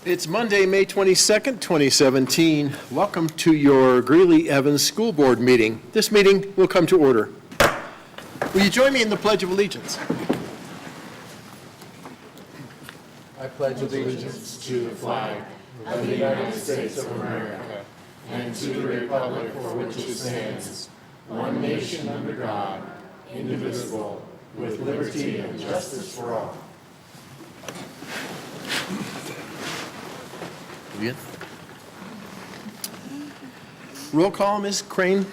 It's Monday, May 22nd, 2017. Welcome to your Greeley-Evans School Board meeting. This meeting will come to order. Will you join me in the Pledge of Allegiance? I pledge allegiance to the flag of the United States of America and to the republic for which it stands, one nation under God, indivisible, with liberty and justice for all. Good. Roll call, Ms. Crane.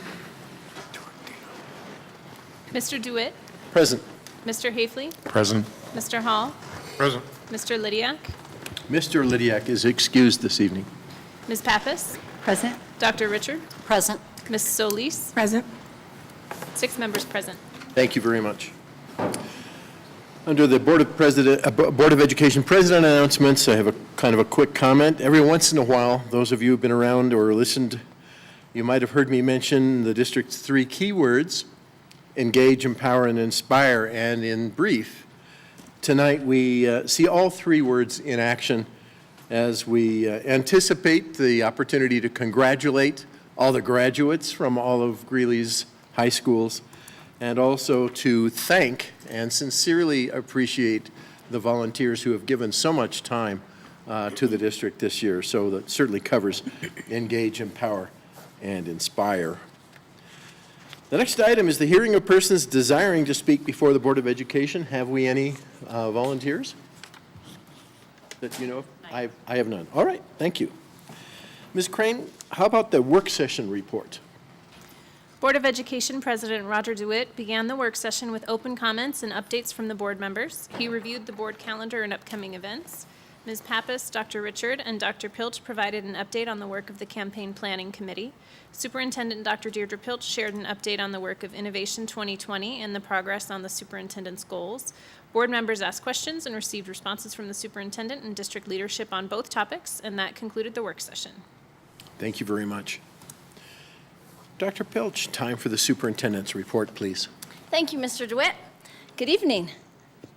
Mr. DeWitt, Present. Mr. Hafley, Present. Mr. Hall, Present. Mr. Lydiak, Mr. Lydiak is excused this evening. Ms. Pappas, Present. Dr. Richard, Present. Ms. Solis, Present. 6 members present. Thank you very much. Under the Board of Education President announcements, I have a kind of a quick comment. Every once in a while, those of you who've been around or listened, you might have heard me mention the district's 3 keywords: engage, empower, and inspire. And in brief, tonight we see all 3 words in action as we anticipate the opportunity to congratulate all the graduates from all of Greeley's high schools, and also to thank and sincerely appreciate the volunteers who have given so much time to the district this year. So that certainly covers engage, empower, and inspire. The next item is the hearing of persons desiring to speak before the Board of Education. Have we any volunteers that you know of? I have none. All right, thank you. Ms. Crane, how about the work session report? Board of Education President Roger DeWitt began the work session with open comments and updates from the board members. He reviewed the board calendar and upcoming events. Ms. Pappas, Dr. Richard, and Dr. Pilch provided an update on the work of the Campaign Planning Committee. Superintendent Dr. Deirdre Pilch shared an update on the work of Innovation 2020 and the progress on the superintendent's goals. Board members asked questions and received responses from the superintendent and district leadership on both topics, and that concluded the work session. Thank you very much. Dr. Pilch, time for the superintendent's report, please. Thank you, Mr. DeWitt. Good evening.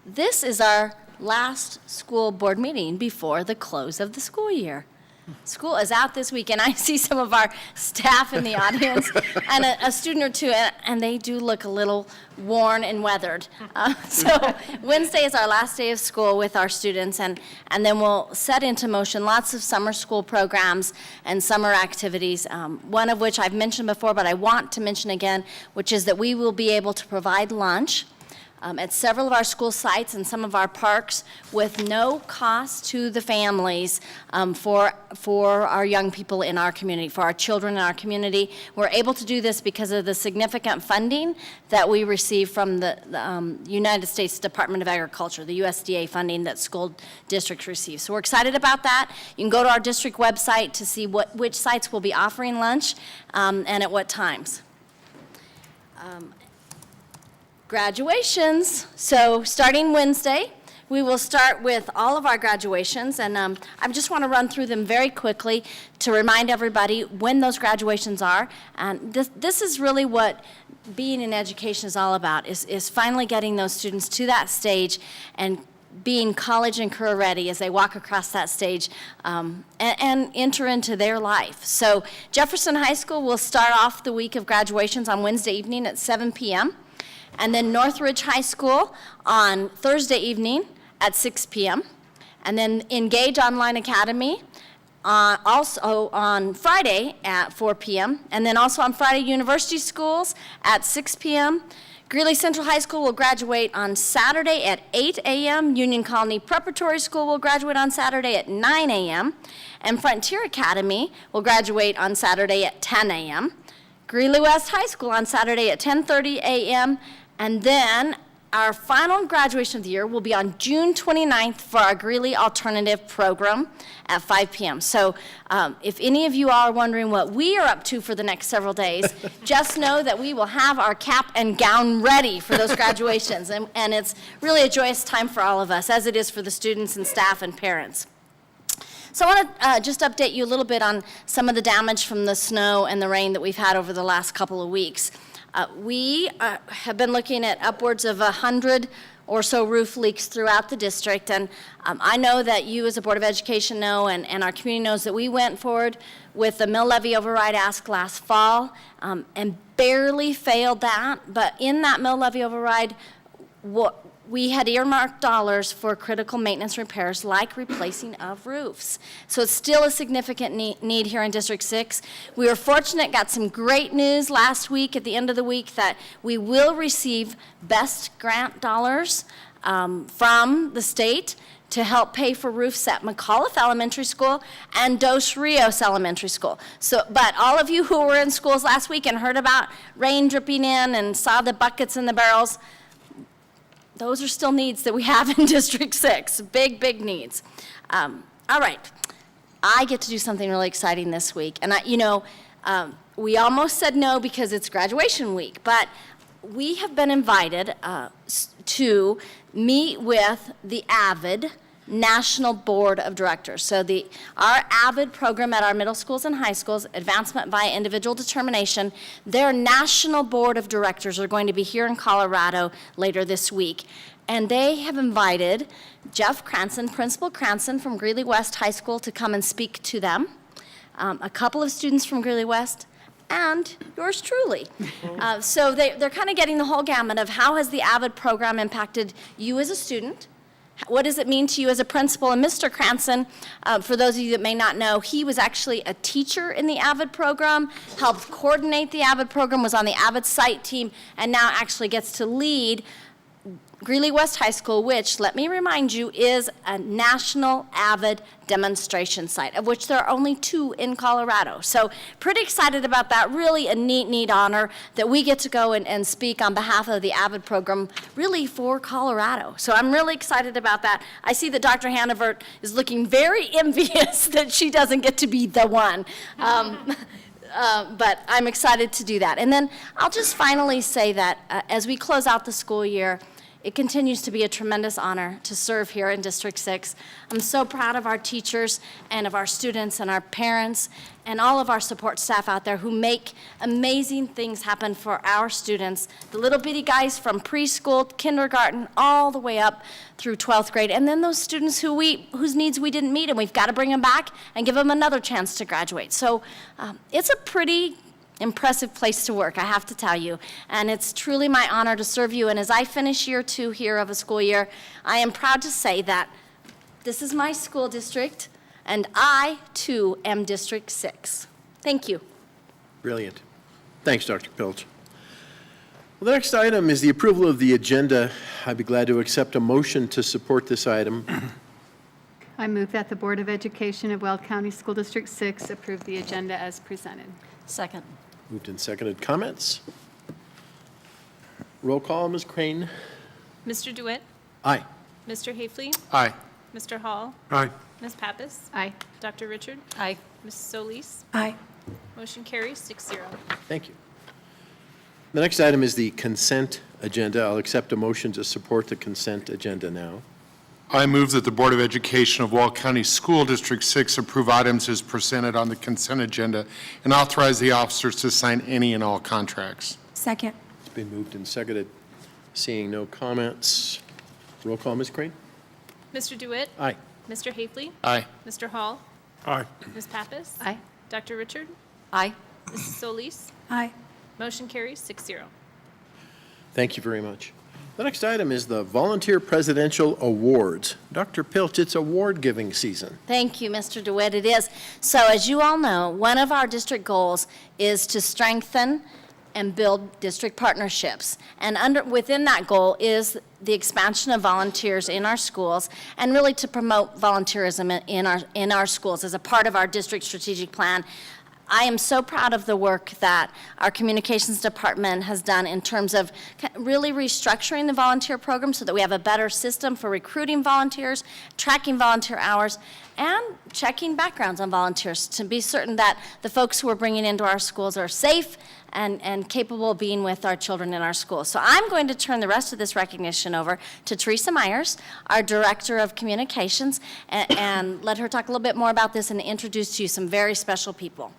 This is our last school board meeting before the close of the school year. School is out this week, and I see some of our staff in the audience and a student or two, and they do look a little worn and weathered. So Wednesday is our last day of school with our students, and then we'll set into motion lots of summer school programs and summer activities, one of which I've mentioned before, but I want to mention again, which is that we will be able to provide lunch at several of our school sites and some of our parks with no cost to the families for our young people in our community, for our children in our community. We're able to do this because of the significant funding that we receive from the United States Department of Agriculture, the USDA funding that school districts receive. So we're excited about that. You can go to our district website to see which sites will be offering lunch and at what times. Graduations. So starting Wednesday, we will start with all of our graduations, and I just want to run through them very quickly to remind everybody when those graduations are. And this is really what being in education is all about, is finally getting those students to that stage and being college and career ready as they walk across that stage and enter into their life. So Jefferson High School will start off the week of graduations on Wednesday evening at 7 p.m., and then Northridge High School on Thursday evening at 6 p.m. And then Engage Online Academy also on Friday at 4 p.m. And then also on Friday, University Schools at 6 p.m. Greeley Central High School will graduate on Saturday at 8 a.m. Union Colony Preparatory School will graduate on Saturday at 9 a.m. And Frontier Academy will graduate on Saturday at 10 a.m. Greeley West High School on Saturday at 10:30 a.m. And then our final graduation of the year will be on June 29th for our Greeley Alternative Program at 5 p.m. So if any of you are wondering what we are up to for the next several days, just know that we will have our cap and gown ready for those graduations. And it's really a joyous time for all of us, as it is for the students and staff and parents. So I want to just update you a little bit on some of the damage from the snow and the rain that we've had over the last couple of weeks. We have been looking at upwards of 100 or so roof leaks throughout the district. And I know that you as a Board of Education know, and our community knows that we went forward with the mill levy override ask last fall and barely failed that. But in that mill levy override, we had earmarked dollars for critical maintenance repairs like replacing of roofs. So it's still a significant need here in District 6. We were fortunate, got some great news last week at the end of the week that we will receive BEST grant dollars from the state to help pay for roofs at McAuliffe Elementary School and Dos Rios Elementary School. So, but all of you who were in schools last week and heard about rain dripping in and saw the buckets and the barrels, those are still needs that we have in District 6, big, big needs. All right, I get to do something really exciting this week. And we almost said no because it's graduation week, but we have been invited to meet with the AVID National Board of Directors. So our AVID program at our middle schools and high schools, Advancement by Individual Determination, their National Board of Directors are going to be here in Colorado later this week. And they have invited Jeff Cranston, Principal Cranston from Greeley-West High School, to come and speak to them. A couple of students from Greeley-West, and yours truly. So they're kind of getting the whole gamut of how has the AVID program impacted you as a student. What does it mean to you as a principal? And Mr. Cranston, for those of you that may not know, he was actually a teacher in the AVID program, helped coordinate the AVID program, was on the AVID site team, and now actually gets to lead Greeley-West High School, which, let me remind you, is a national AVID demonstration site, of which there are only 2 in Colorado. So pretty excited about that. Really a neat honor that we get to go and speak on behalf of the AVID program, really for Colorado. So I'm really excited about that. I see that Dr. Hannaford is looking very envious that she doesn't get to be the one. But I'm excited to do that. And then I'll just finally say that as we close out the school year, it continues to be a tremendous honor to serve here in District 6. I'm so proud of our teachers and of our students and our parents and all of our support staff out there who make amazing things happen for our students, the little bitty guys from preschool, kindergarten, all the way up through 12th grade, and then those students whose needs we didn't meet, and we've got to bring them back and give them another chance to graduate. So it's a pretty impressive place to work, I have to tell you. And it's truly my honor to serve you. And as I finish year 2 here of a school year, I am proud to say that this is my school district, and I, too, am District 6. Thank you. Brilliant. Thanks, Dr. Pilch. Well, the next item is the approval of the agenda. I'd be glad to accept a motion to support this item. I move that the Board of Education of Weld County School District 6 approve the agenda as presented. Second. Moved and seconded. Comments? Roll call, Ms. Crane. Mr. DeWitt? Aye. Mr. Hafley? Aye. Mr. Hall? Aye. Ms. Pappas? Aye. Dr. Richard? Aye. Mrs. Solis? Aye. Motion carries 6-0. Thank you. The next item is the consent agenda. I'll accept a motion to support the consent agenda now. I move that the Board of Education of Wall County School District 6 approve items as presented on the consent agenda and authorize the officers to sign any and all contracts. Second. It's been moved and seconded. Seeing no comments, roll call, Ms. Crane. Mr. DeWitt? Aye. Mr. Hafley? Aye. Mr. Hall? Aye. Ms. Pappas? Aye. Dr. Richard? Aye. Mrs. Solis? Aye. Motion carries 6-0. Thank you very much. The next item is the Volunteer Presidential Awards. Dr. Pilch, it's award-giving season. Thank you, Mr. DeWitt. It is. So as you all know, one of our district goals is to strengthen and build district partnerships. And within that goal is the expansion of volunteers in our schools and really to promote volunteerism in our schools as a part of our district strategic plan. I am so proud of the work that our communications department has done in terms of really restructuring the volunteer program so that we have a better system for recruiting volunteers, tracking volunteer hours, and checking backgrounds on volunteers to be certain that the folks who we're bringing into our schools are safe and capable of being with our children in our schools. So I'm going to turn the rest of this recognition over to Teresa Myers, our Director of Communications, and let her talk a little bit more about this and introduce to you some very special people.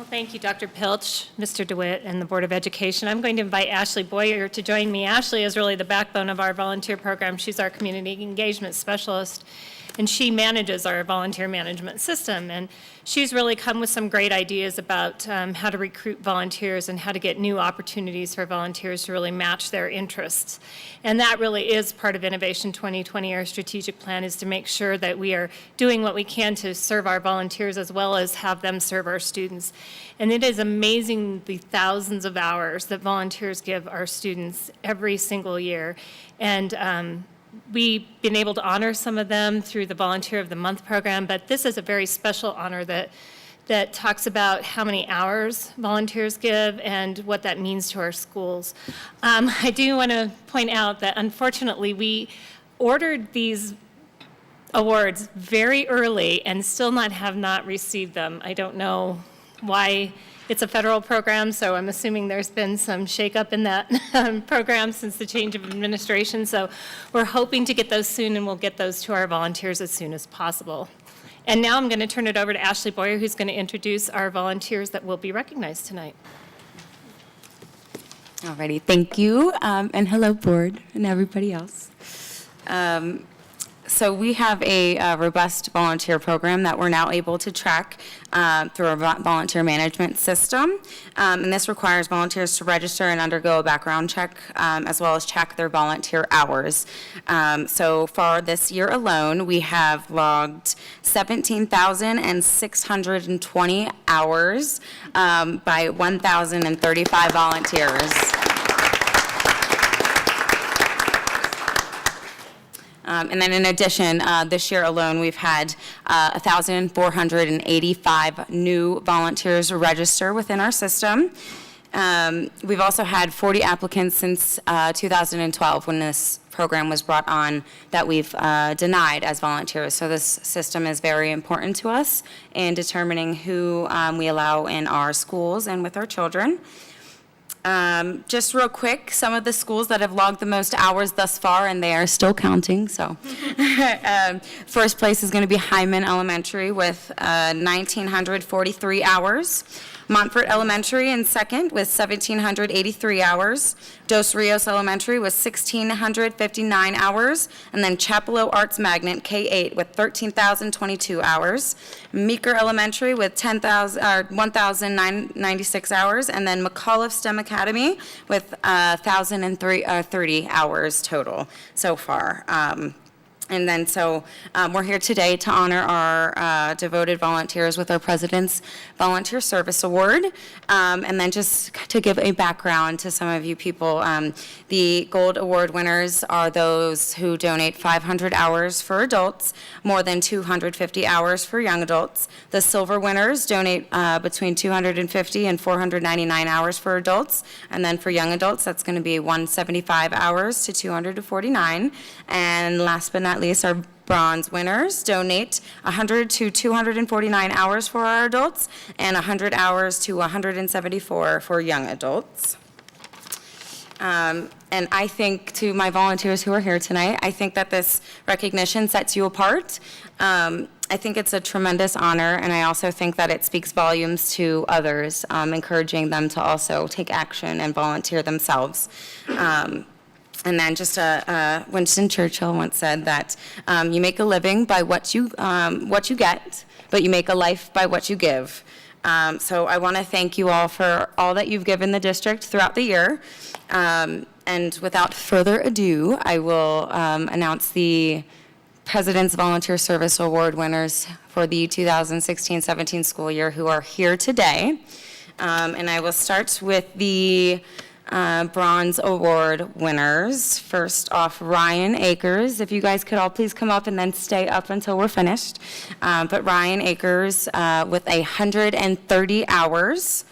Well, thank you, Dr. Pilch, Mr. DeWitt, and the Board of Education. I'm going to invite Ashley Boyer to join me. Ashley is really the backbone of our volunteer program. She's our community engagement specialist, and she manages our volunteer management system. And she's really come with some great ideas about how to recruit volunteers and how to get new opportunities for volunteers to really match their interests. And that really is part of Innovation 2020. Our strategic plan is to make sure that we are doing what we can to serve our volunteers as well as have them serve our students. And it is amazing the thousands of hours that volunteers give our students every single year. And we've been able to honor some of them through the Volunteer of the Month program, but this is a very special honor that talks about how many hours volunteers give and what that means to our schools. I do want to point out that unfortunately we ordered these awards very early and still have not received them. I don't know why. It's a federal program, so I'm assuming there's been some shakeup in that program since the change of administration. So we're hoping to get those soon, and we'll get those to our volunteers as soon as possible. And now I'm going to turn it over to Ashley Boyer, who's going to introduce our volunteers that will be recognized tonight. Alrighty, thank you, and hello, board and everybody else. So we have a robust volunteer program that we're now able to track through our volunteer management system. And this requires volunteers to register and undergo a background check, as well as check their volunteer hours. So for this year alone, we have logged 17,620 hours by 1,035 volunteers. And then in addition, this year alone, we've had 1,485 new volunteers register within our system. We've also had 40 applicants since 2012 when this program was brought on that we've denied as volunteers. So this system is very important to us in determining who we allow in our schools and with our children. Just real quick, some of the schools that have logged the most hours thus far, and they are still counting, so. First place is going to be Hyman Elementary with 1,943 hours. Montfort Elementary in second with 1,783 hours. Dos Rios Elementary with 1,659 hours. And then Chapelo Arts Magnet K-8 with 13,022 hours. Meeker Elementary with 1,996 hours. And then McAuliffe STEM Academy with 1,030 hours total so far. And then so we're here today to honor our devoted volunteers with our President's Volunteer Service Award. And then just to give a background to some of you people, the Gold Award winners are those who donate 500 hours for adults, more than 250 hours for young adults. The Silver winners donate between 250 and 499 hours for adults. And then for young adults, that's going to be 175 hours to 249. And last but not least, our bronze winners donate 100 to 249 hours for our adults and 100 hours to 174 for young adults. And I think to my volunteers who are here tonight, I think that this recognition sets you apart. I think it's a tremendous honor, and I also think that it speaks volumes to others, encouraging them to also take action and volunteer themselves. And then just Winston Churchill once said that you make a living by what you get, but you make a life by what you give. So I want to thank you all for all that you've given the district throughout the year. And without further ado, I will announce the President's Volunteer Service Award winners for the 2016-17 school year who are here today. And I will start with the Bronze Award winners. First off, Ryan Akers. If you guys could all please come up and then stay up until we're finished. But Ryan Akers with 130 hours.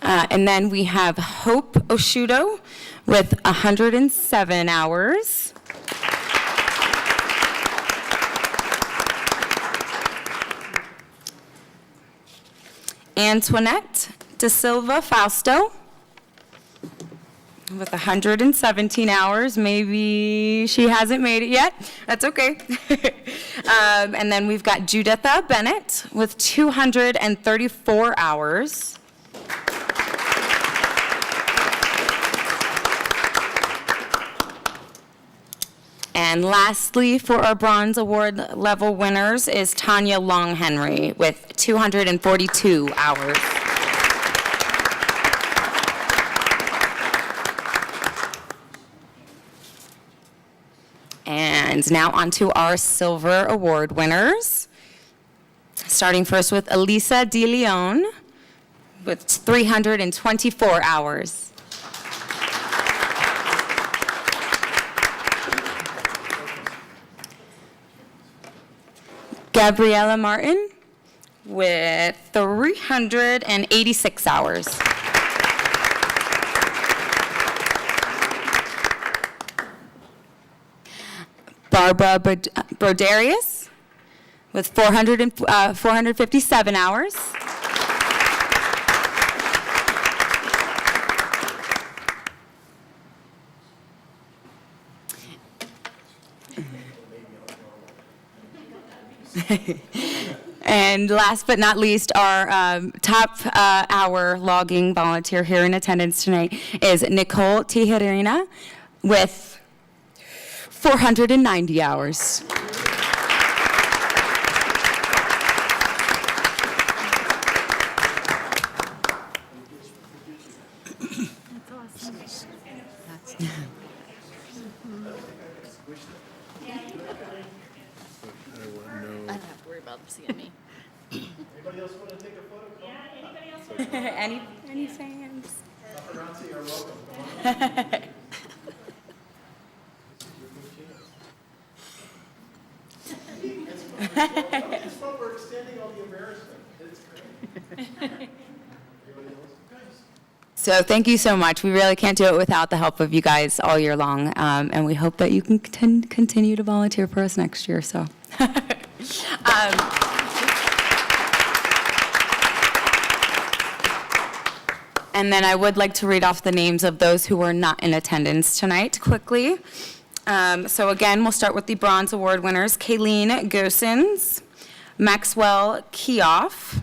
And then we have Hope Oshudo with 107 hours. Antoinette De Silva Fausto with 117 hours. Maybe she hasn't made it yet. That's okay. And then we've got Juditha Bennett with 234 hours. And lastly, for our Bronze Award level winners is Tanya Long-Henry with 242 hours. And now on to our Silver Award winners. Starting first with Elisa De Leon with 324 hours. Gabriella Martin with 386 hours. Barbara Broderius with 457 hours. And last but not least, our top hour logging volunteer here in attendance tonight is Nicole Tijerina with 490 hours. I don't have to worry about them seeing me. Anybody else want to take a photo? Any fans? Paparazzi are welcome. It's fun. We're extending all the embarrassment. It's great. Anybody else? So thank you so much. We really can't do it without the help of you guys all year long, and we hope that you can continue to volunteer for us next year. So. And then I would like to read off the names of those who were not in attendance tonight quickly. So again, we'll start with the Bronze Award winners: Kayleen Gosens, Maxwell Keoff,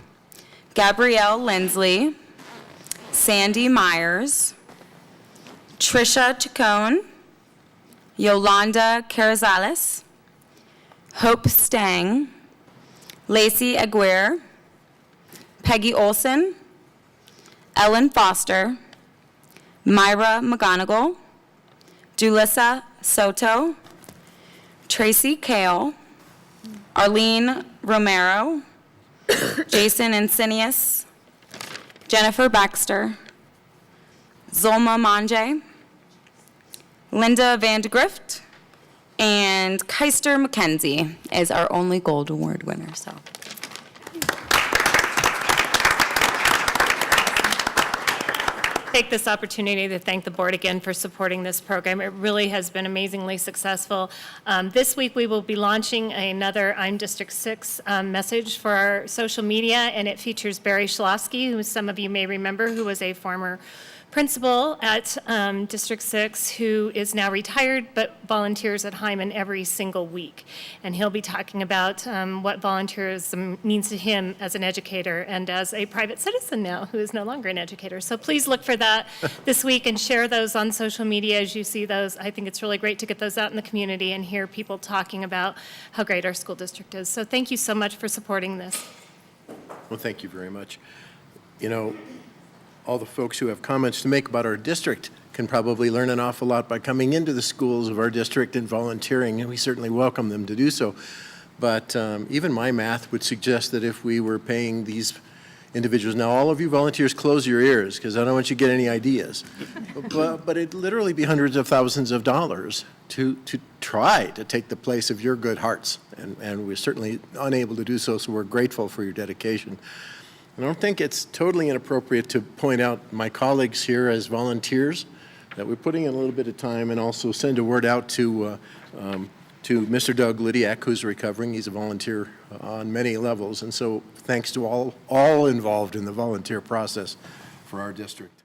Gabrielle Lindsley, Sandy Myers, Trisha Chacon, Yolanda Carrizales, Hope Stang, Lacey Aguirre, Peggy Olson, Ellen Foster, Myra McGonigal, Julissa Soto, Tracy Kale, Arlene Romero, Jason Insinius, Jennifer Baxter, Zolma Manje, Linda Vandegrift, and Keister McKenzie is our only Gold Award winner. So. Take this opportunity to thank the board again for supporting this program. It really has been amazingly successful. This week we will be launching another I'm District 6 message for our social media, and it features Barry Schlosky, who some of you may remember, who was a former principal at District 6, who is now retired but volunteers at Hyman every single week. And he'll be talking about what volunteerism means to him as an educator and as a private citizen now who is no longer an educator. So please look for that this week and share those on social media as you see those. I think it's really great to get those out in the community and hear people talking about how great our school district is. So thank you so much for supporting this. Well, thank you very much. You know, all the folks who have comments to make about our district can probably learn an awful lot by coming into the schools of our district and volunteering, and we certainly welcome them to do so. But even my math would suggest that if we were paying these individuals, now all of you volunteers close your ears because I don't want you to get any ideas, but it'd literally be hundreds of thousands of dollars to try to take the place of your good hearts, and we're certainly unable to do so, so we're grateful for your dedication. I don't think it's totally inappropriate to point out my colleagues here as volunteers that we're putting in a little bit of time, and also send a word out to Mr. Doug Lydiak, who's recovering. He's a volunteer on many levels, and so thanks to all involved in the volunteer process for our district.